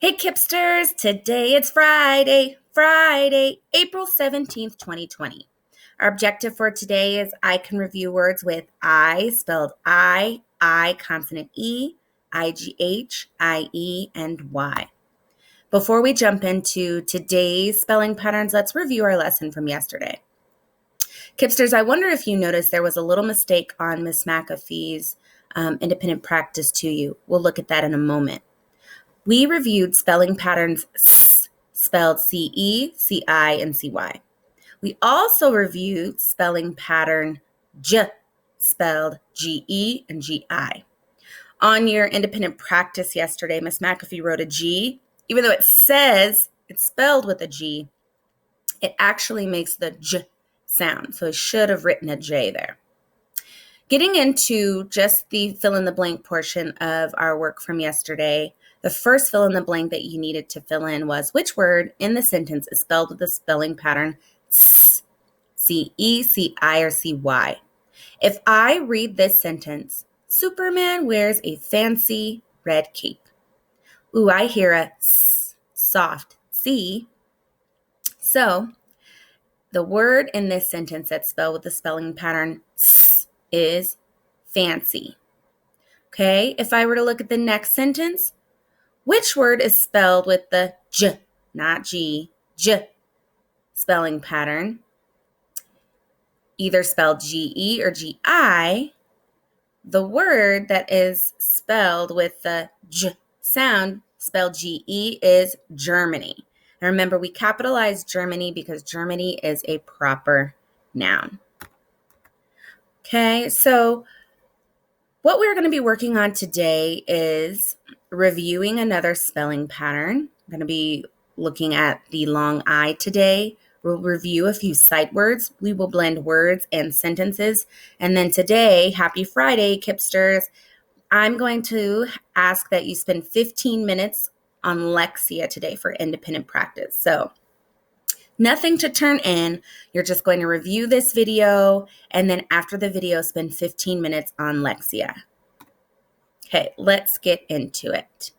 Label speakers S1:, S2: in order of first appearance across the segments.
S1: Hey Kipsters, today it's Friday, April 17th, 2020. Our objective for today is I can review words with I, spelled I consonant E, IGH, IE, and Y. Before we jump into today's spelling patterns, let's review our lesson from yesterday. Kipsters, I wonder if you noticed there was a little mistake on Miss McAfee's independent practice to you. We'll look at that in a moment. We reviewed spelling patterns S, spelled C-E, C-I, and C-Y. We also reviewed spelling pattern J, spelled G-E and G-I. On your independent practice yesterday, Miss McAfee wrote a G. Even though it says it's spelled with a G, it actually makes the J sound. So it should have written a J there. Getting into just the fill-in-the-blank portion of our work from yesterday, the first fill-in-the-blank that you needed to fill in was which word in the sentence is spelled with the spelling pattern S, C-E, C-I, or C-Y. If I read this sentence, Superman wears a fancy red cape. Ooh, I hear a S, soft C. So the word in this sentence that's spelled with the spelling pattern S is fancy. Okay, if I were to look at the next sentence, which word is spelled with the J, not G, J spelling pattern? Either spelled G-E or G-I. The word that is spelled with the J sound, spelled G-E, is Germany. And remember, we capitalize Germany because Germany is a proper noun. Okay, so what we're going to be working on today is reviewing another spelling pattern. I'm going to be looking at the long I today. We'll review a few sight words. We will blend words and sentences. And then today, happy Friday, Kipsters, I'm going to ask that you spend 15 minutes on Lexia today for independent practice. So nothing to turn in. You're just going to review this video, and then after the video, spend 15 minutes on Lexia. Okay, let's get into it.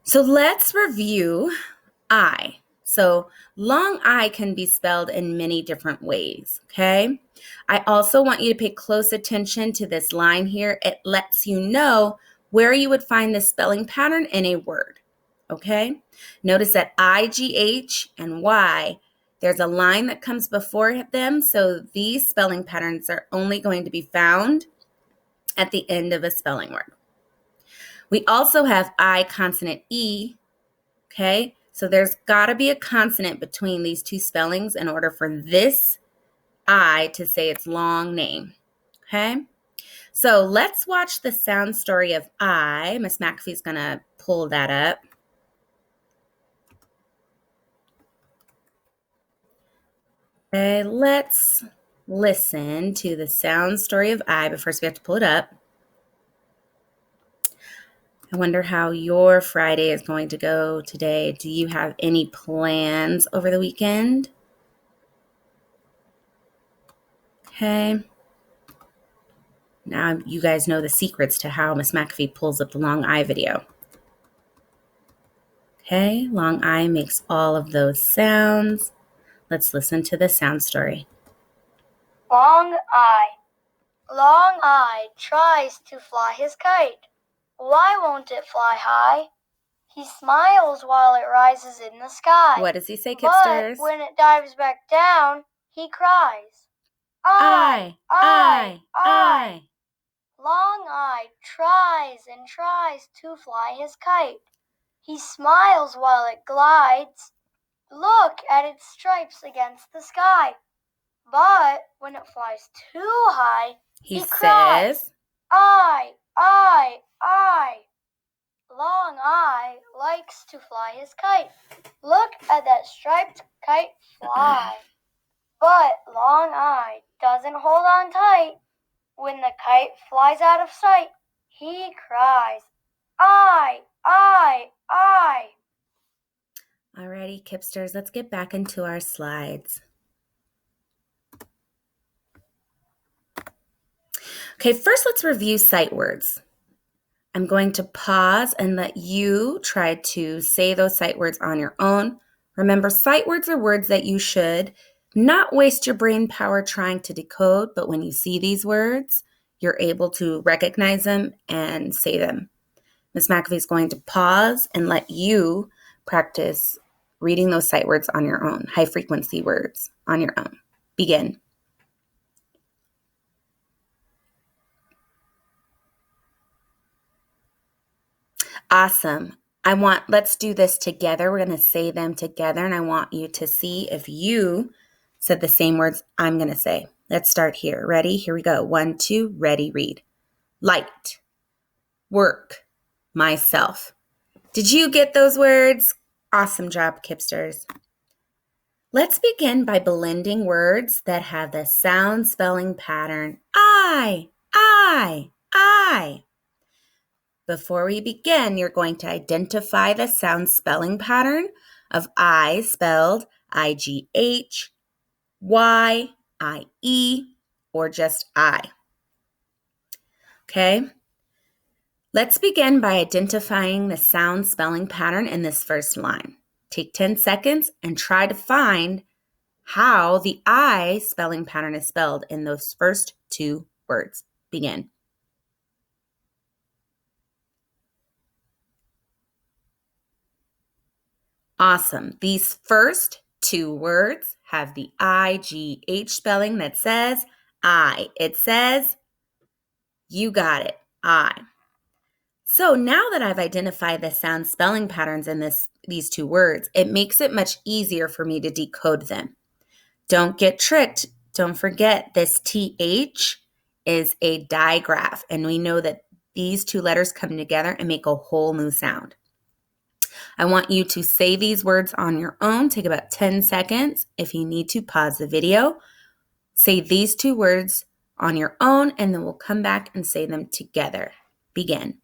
S1: So let's review I. So long I can be spelled in many different ways, okay? I also want you to pay close attention to this line here. It lets you know where you would find the spelling pattern in a word, okay? Notice that I, G, H, and Y, there's a line that comes before them, so these spelling patterns are only going to be found at the end of a spelling word. We also have I consonant E, okay? So there's got to be a consonant between these two spellings in order for this I to say its long name, okay? So let's watch the sound story of I. Miss McAfee's going to pull that up. Okay, let's listen to the sound story of I, but first we have to pull it up. I wonder how your Friday is going to go today. Do you have any plans over the weekend? Okay. Now you guys know the secrets to how Miss McAfee pulls up the long I video. Okay, long I makes all of those sounds. Let's listen to the sound story.
S2: Long I. Long I tries to fly his kite. Why won't it fly high? He smiles while it rises in the sky.
S1: What does he say,
S2: But
S1: Kipsters?
S2: when it dives back down, he cries.
S1: I.
S2: Long I tries and tries to fly his kite. He smiles while it glides. Look at its stripes against the sky. But when it flies too high,
S1: He
S2: cries.
S1: says,
S2: I. Long I likes to fly his kite. Look at that striped kite fly. But Long I doesn't hold on tight. When the kite flies out of sight, he cries, I.
S1: Alrighty, Kipsters, let's get back into our slides. Okay, first let's review sight words. I'm going to pause and let you try to say those sight words on your own. Remember, sight words are words that you should not waste your brain power trying to decode, but when you see these words, you're able to recognize them and say them. Ms. McAfee is going to pause and let you practice reading those sight words on your own, high frequency words on your own. Begin. Awesome. Let's do this together. We're going to say them together, and I want you to see if you said the same words I'm going to say. Let's start here. Ready? Here we go. 1, 2, ready, read. Light, work, myself. Did you get those words? Awesome job, Kipsters. Let's begin by blending words that have the sound spelling pattern I. Before we begin, you're going to identify the sound spelling pattern of I spelled IGH, Y, IE, or just I. Okay? Let's begin by identifying the sound spelling pattern in this first line. Take 10 seconds and try to find how the I spelling pattern is spelled in those first 2 words. Begin. Awesome. These first 2 words have the IGH spelling that says I. It says, you got it, I. So now that I've identified the sound spelling patterns in these 2 words, it makes it much easier for me to decode them. Don't get tricked. Don't forget this TH is a digraph, and we know that these 2 letters come together and make a whole new sound. I want you to say these words on your own. Take about 10 seconds. If you need to, pause the video. Say these 2 words on your own, and then we'll come back and say them together. Begin.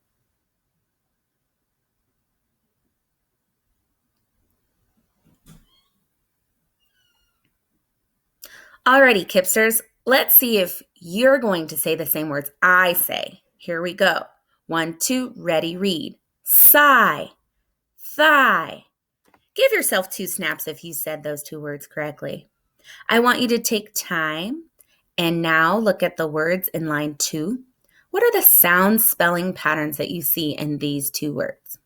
S1: Alrighty, Kipsters, let's see if you're going to say the same words I say. Here we go. 1, 2, ready, read. Sigh, thigh. Give yourself 2 snaps if you said those 2 words correctly. I want you to take time and now look at the words in line 2. What are the sound spelling patterns that you see in these 2 words?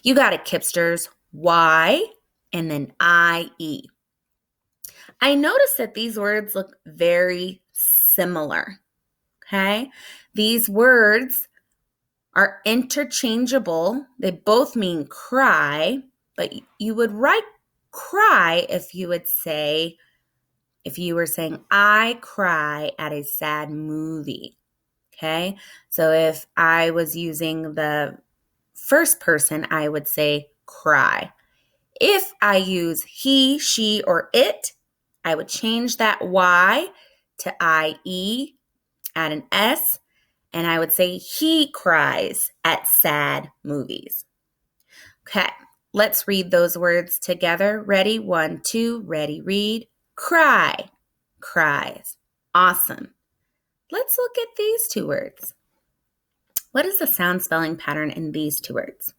S1: You got it, Kipsters. Y and then IE. I noticed that these words look very similar, okay? These words are interchangeable. They both mean cry, but you would write cry if you were saying, I cry at a sad movie, okay? So if I was using the first person, I would say cry. If I use he, she, or it, I would change that Y to IE, add an S, and I would say he cries at sad movies. Okay, let's read those words together. Ready? 1, 2, ready, read. Cry, cries. Awesome. Let's look at these 2 words. What is the sound spelling pattern in these 2 words?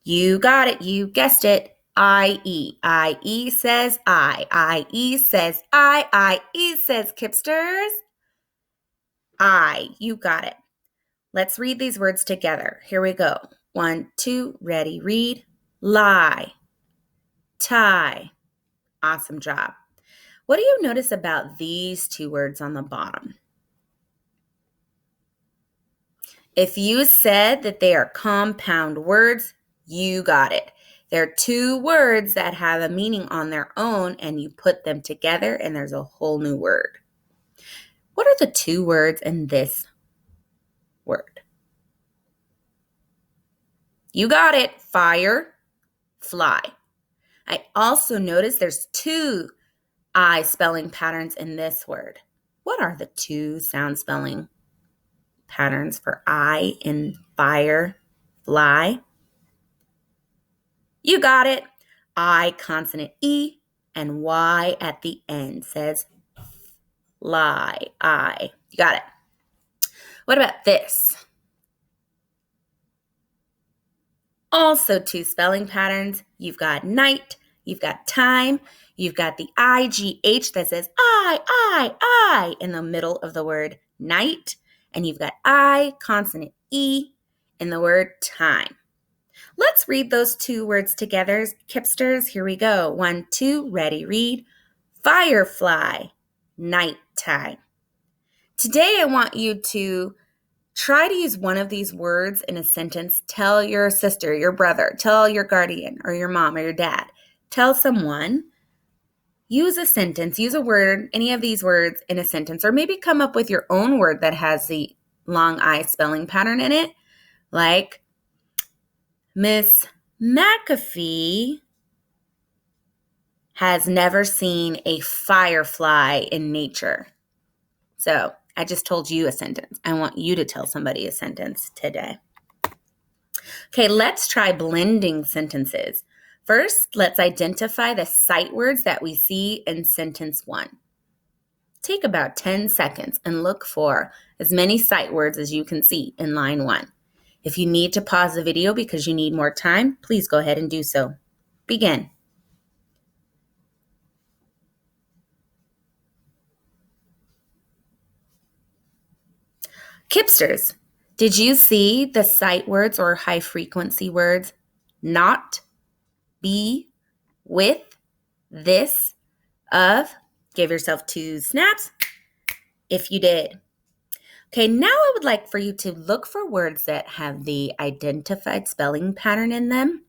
S1: You got it. You guessed it. IE. IE says I. IE says I. IE says Kipsters. I. You got it. Let's read these words together. Here we go. 1, 2, ready, read. Lie. Tie. Awesome job. What do you notice about these 2 words on the bottom? If you said that they are compound words, you got it. They're 2 words that have a meaning on their own, and you put them together, and there's a whole new word. What are the 2 words in this word? You got it. Fire, fly. I also noticed there's 2 I spelling patterns in this word. What are the 2 sound spelling patterns for I in fire, fly? You got it. I consonant E and Y at the end says lie. I. You got it. What about this? Also two spelling patterns. You've got night, you've got time, you've got the IGH that says I in the middle of the word night, and you've got I consonant E in the word time. Let's read those two words together, Kipsters. Here we go. 1, 2, ready, read. Firefly, nighttime. Today I want you to try to use one of these words in a sentence. Tell your sister, your brother, tell your guardian or your mom or your dad. Tell someone, use a sentence, use a word, any of these words in a sentence, or maybe come up with your own word that has the long I spelling pattern in it, like Miss McAfee has never seen a firefly in nature. So I just told you a sentence. I want you to tell somebody a sentence today. Okay, let's try blending sentences. First, let's identify the sight words that we see in sentence 1. Take about 10 seconds and look for as many sight words as you can see in line 1. If you need to pause the video because you need more time, please go ahead and do so. Begin. Kipsters, did you see the sight words or high frequency words? Not, be, with, this, of. Give yourself 2 snaps if you did. Okay, now I would like for you to look for words that have the identified spelling pattern in them,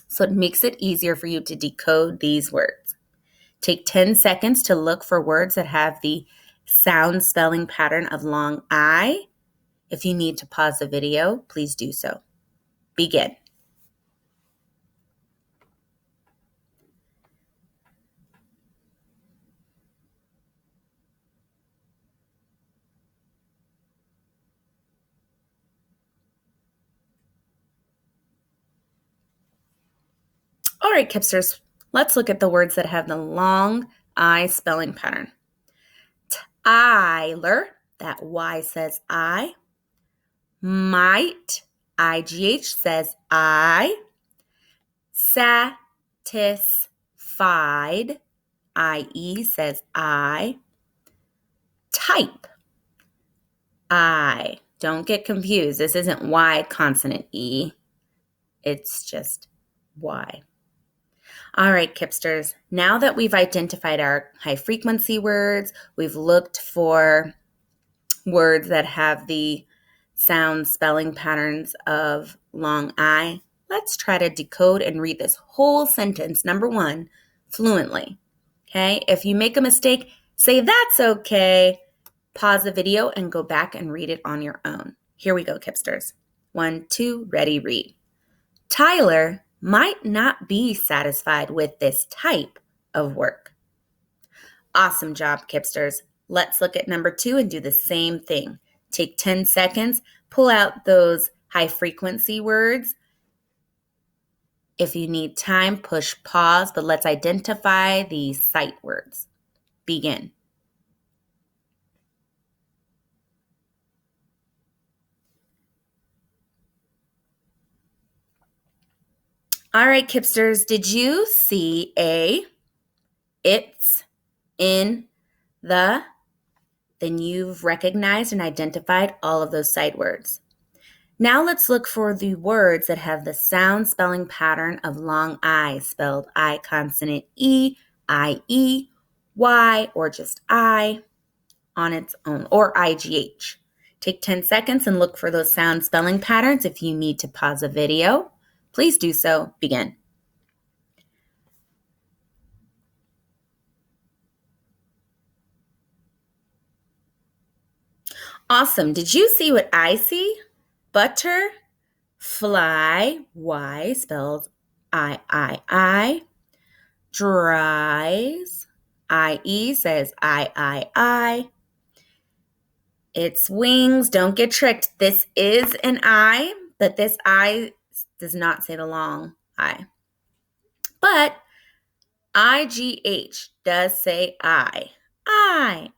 S1: so it makes it easier for you to decode these words. Take 10 seconds to look for words that have the sound spelling pattern of long I. If you need to pause the video, please do so. Begin. All right, Kipsters, let's look at the words that have the long I spelling pattern. Tyler, that Y says I. Might, IGH says I. Satisfied, IE says I. Type, I. Don't get confused. This isn't Y consonant E. It's just Y. All right, Kipsters. Now that we've identified our high frequency words, we've looked for words that have the sound spelling patterns of long I, let's try to decode and read this whole sentence, number 1, fluently. Okay, if you make a mistake, say that's okay. Pause the video and go back and read it on your own. Here we go, Kipsters. 1, 2, ready, read. Tyler might not be satisfied with this type of work. Awesome job, Kipsters. Let's look at number 2 and do the same thing. Take 10 seconds, pull out those high frequency words. If you need time, push pause, but let's identify the sight words. Begin. All right, Kipsters, did you see a it's in the? Then you've recognized and identified all of those sight words. Now let's look for the words that have the sound spelling pattern of long I, spelled I consonant E, I-E, Y, or just I on its own, or IGH. Take 10 seconds and look for those sound spelling patterns. If you need to pause a video, please do so. Begin. Awesome. Did you see what I see? Butter, fly, Y, spelled I. Dries, IE says I. Its wings, don't get tricked. This is an I, but this I does not say the long I. But IGH does say I. I.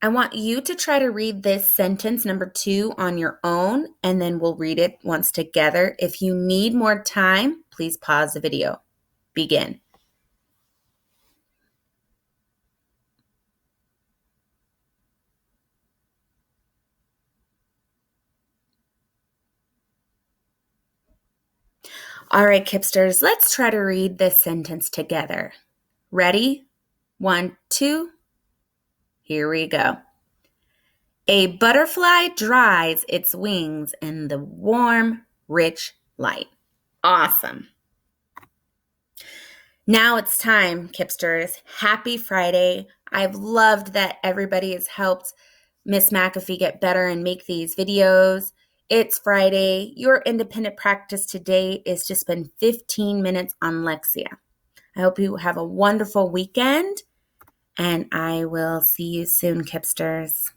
S1: I want you to try to read this sentence number 2 on your own, and then we'll read it once together. If you need more time, please pause the video. Begin. All right, Kipsters, let's try to read this sentence together. Ready? 1, 2. Here we go. A butterfly dries its wings in the warm, rich light. Awesome. Now it's time, Kipsters. Happy Friday. I've loved that everybody has helped Miss McAfee get better and make these videos. It's Friday. Your independent practice today is to spend 15 minutes on Lexia. I hope you have a wonderful weekend, and I will see you soon, Kipsters.